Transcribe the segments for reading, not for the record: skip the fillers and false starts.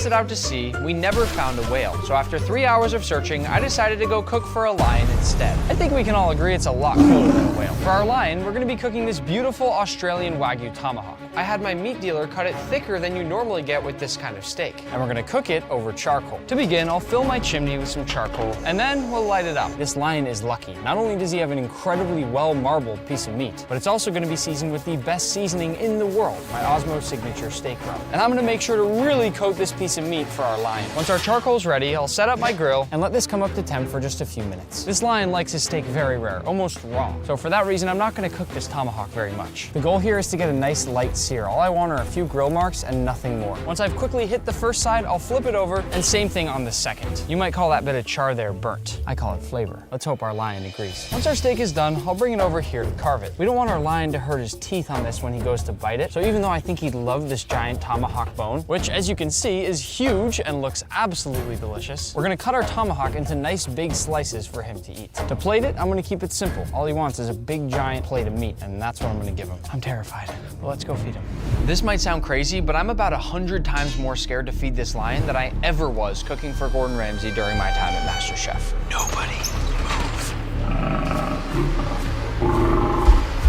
Set out to sea, we never found a whale. So after 3 hours of searching, I decided to go cook for a lion instead. I think we can all agree it's a lot cooler than a whale. For our lion, we're gonna be cooking this beautiful Australian Wagyu Tomahawk. I had my meat dealer cut it thicker than you normally get with this kind of steak. And we're gonna cook it over charcoal. To begin, I'll fill my chimney with some charcoal, and then we'll light it up. This lion is lucky. Not only does he have an incredibly well-marbled piece of meat, but it's also gonna be seasoned with the best seasoning in the world, my Osmo Signature Steak Rub. And I'm gonna make sure to really coat this piece of meat for our lion. Once our charcoal's ready, I'll set up my grill and let this come up to temp for just a few minutes. This lion likes his steak very rare, almost raw. So for that reason, I'm not gonna cook this tomahawk very much. The goal here is to get a nice light sear. All I want are a few grill marks and nothing more. Once I've quickly hit the first side, I'll flip it over, and same thing on the second. You might call that bit of char there burnt. I call it flavor. Let's hope our lion agrees. Once our steak is done, I'll bring it over here to carve it. We don't want our lion to hurt his teeth on this when he goes to bite it. So even though I think he'd love this giant tomahawk bone, which as you can see is huge and looks absolutely delicious, we're gonna cut our tomahawk into nice big slices for him to eat. To plate it, I'm gonna keep it simple. All he wants is a big giant plate of meat, and that's what I'm gonna give him. I'm terrified, but let's go feed him. This might sound crazy, but I'm about 100 times more scared to feed this lion than I ever was cooking for Gordon Ramsay during my time at MasterChef. Nobody move.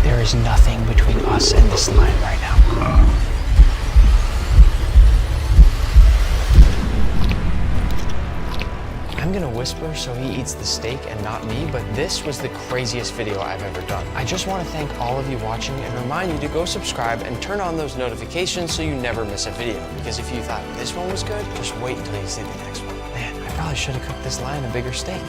There is nothing between us and this lion right now. I'm gonna whisper so he eats the steak and not me, but this was the craziest video I've ever done. I just wanna thank all of you watching and remind you to go subscribe and turn on those notifications so you never miss a video. Because if you thought this one was good, just wait until you see the next one. Man, I probably should have cooked this lion a bigger steak.